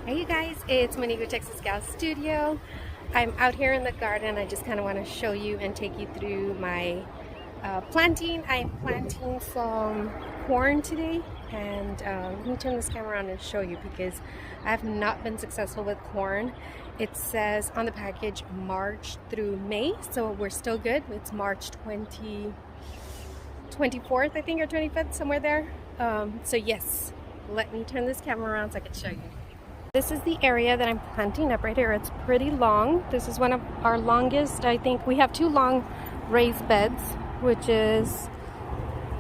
Hey you guys, it's Monique with TexasGalStudio. I'm out here in the garden. I just kind of want to show you and take you through my planting. I'm planting some corn today, and let me turn this camera around and show you because I have not been successful with corn. It says on the package March through May, so we're still good. It's March 24th, I think, or 25th, somewhere there. So yes, let me turn this camera around so I can show you. This is the area that I'm planting up right here. It's pretty long. This is one of our longest. I think we have two long raised beds, which is,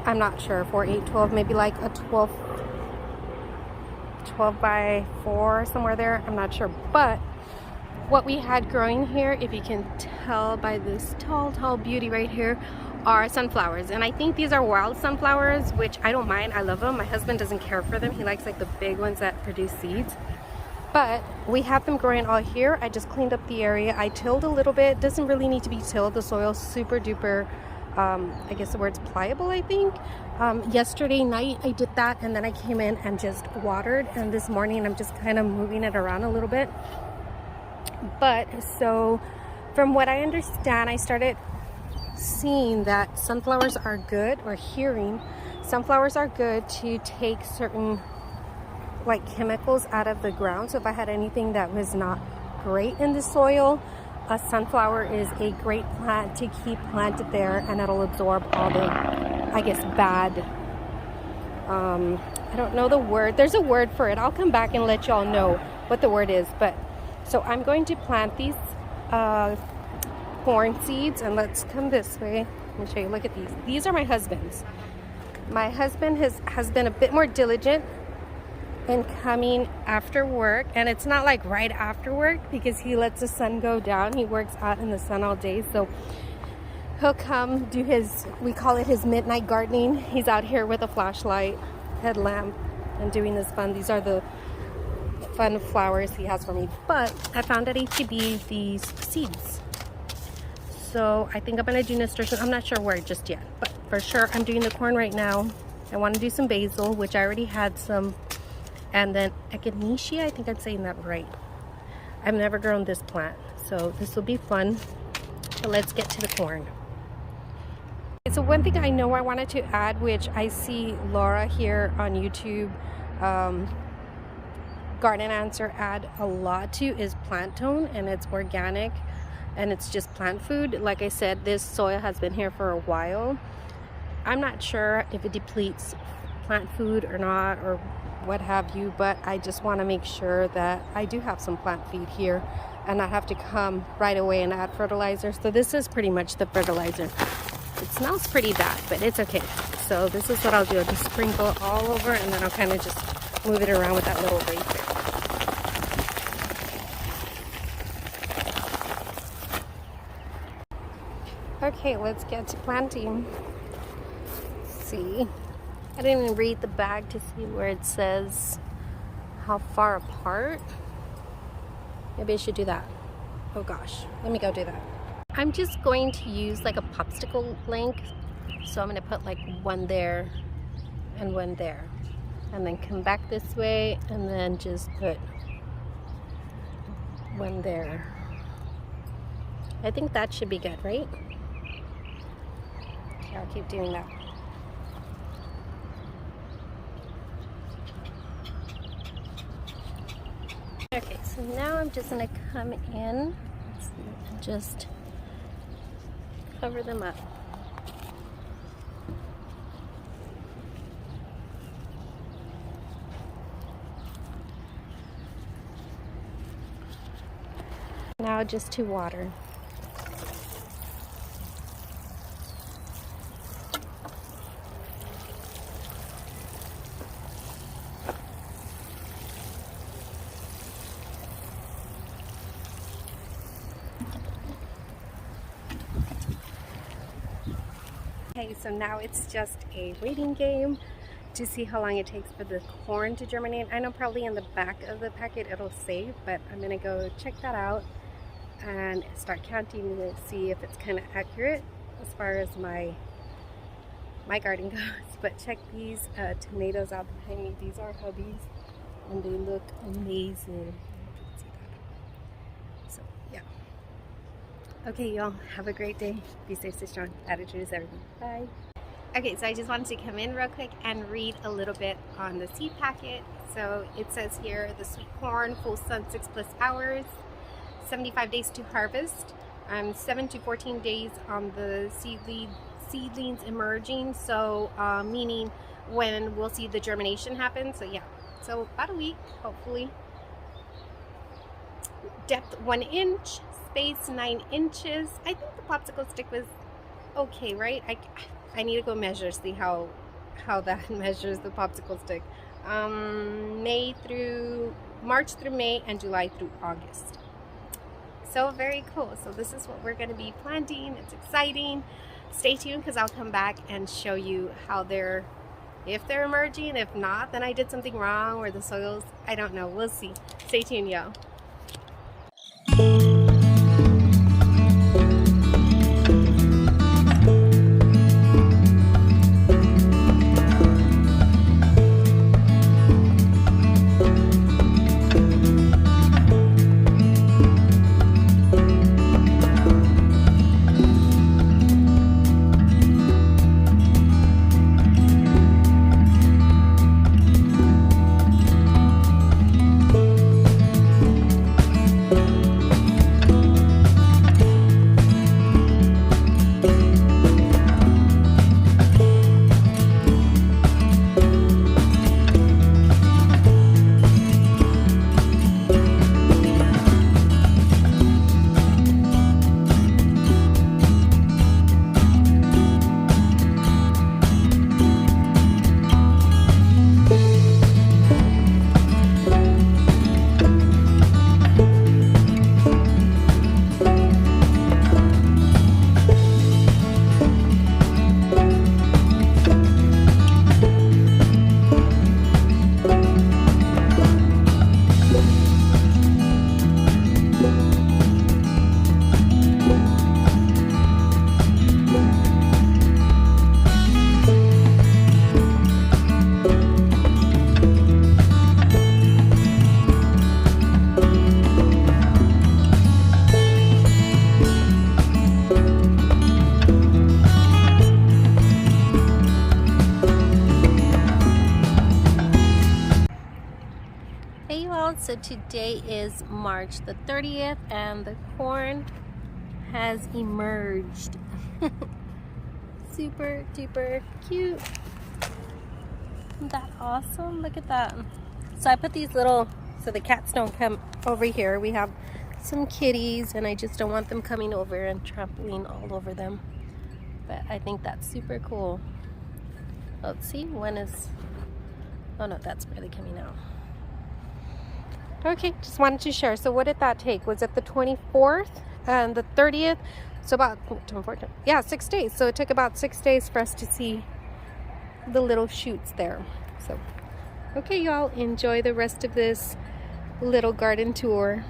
I'm not sure, 4, 8, 12, maybe like a 12 by 4, somewhere there. I'm not sure. But what we had growing here, if you can tell by this tall beauty right here, are sunflowers. And I think these are wild sunflowers, which I don't mind. I love them. My husband doesn't care for them. He likes like the big ones that produce seeds. But we have them growing all here. I just cleaned up the area. I tilled a little bit. Doesn't really need to be tilled. The soil's super duper, I guess the word's pliable, I think. Yesterday night I did that, and then I came in and just watered. And this morning I'm just kind of moving it around a little bit. But so from what I understand, I started seeing that sunflowers are good, or hearing sunflowers are good to take certain like chemicals out of the ground. So if I had anything that was not great in the soil, a sunflower is a great plant to keep planted there, and it'll absorb all the, I guess, bad, I don't know the word. There's a word for it. I'll come back and let y'all know what the word is. But so I'm going to plant these corn seeds, and let's come this way. Let me show you. Look at these. These are my husband's. My husband has been a bit more diligent in coming after work, and it's not like right after work because he lets the sun go down. He works out in the sun all day, so he'll come do his, we call it his midnight gardening. He's out here with a flashlight, headlamp, and doing this fun. These are the fun flowers he has for me. But I found at HEB these seeds, so I think I'm gonna do nasturtium. I'm not sure where just yet, but for sure I'm doing the corn right now. I want to do some basil, which I already had some. And then echinacea, I think I'm saying that right. I've never grown this plant, so this will be fun. But let's get to the corn. So one thing I know I wanted to add, which I see Laura here on YouTube, Garden Answer, add a lot to, is plant tone, and it's organic, and it's just plant food. Like I said, this soil has been here for a while. I'm not sure if it depletes plant food or not, or what have you, but I just want to make sure that I do have some plant feed here and not have to come right away and add fertilizer. So this is pretty much the fertilizer. It smells pretty bad, but it's okay. So this is what I'll do. I'll just sprinkle all over, and then I'll kind of just move it around with that little razor. Okay, let's get to planting. Let's see. I didn't even read the bag to see where it says how far apart. Maybe I should do that. Oh gosh, let me go do that. I'm just going to use like a popsicle length. So I'm going to put like one there and one there. And then come back this way and then just put one there. I think that should be good, right? Okay, I'll keep doing that. Okay, so now I'm just going to come in and just cover them up. Now just to water. Okay, so now it's just a waiting game to see how long it takes for the corn to germinate. I know probably in the back of the packet it'll say, but I'm gonna go check that out and start counting to see if it's kind of accurate as far as my garden goes. But check these tomatoes out behind me. These are hubby's. and they look amazing. So yeah. Okay, y'all, have a great day. Be safe, stay strong. Attitude is everything. Bye. Okay, so I just wanted to come in real quick and read a little bit on the seed packet. So it says here, the sweet corn, full sun 6+ hours, 75 days to harvest, 7 to 14 days on the seedlings emerging. So meaning when we'll see the germination happen. So yeah, so about a week, hopefully. Depth 1 inch, space 9 inches. I think the popsicle stick was okay, right? I need to go measure, see how that measures the popsicle stick. March through May and July through August. So very cool. So this is what we're going to be planting. It's exciting. Stay tuned because I'll come back and show you how if they're emerging. If not, then I did something wrong, or the soils, I don't know. We'll see. Stay tuned, y'all. So today is March the 30th and the corn has emerged. Super duper cute. Isn't that awesome? Look at that. So I put these little, so the cats don't come over here. We have some kitties and I just don't want them coming over and trampling all over them. But I think that's super cool. Let's see, when is, oh no, that's barely coming out. Okay, just wanted to share. So what did that take? Was it the 24th and the 30th? So about 24, yeah, 6 days. So it took about 6 days for us to see the little shoots there. So, okay, y'all, enjoy the rest of this little garden tour.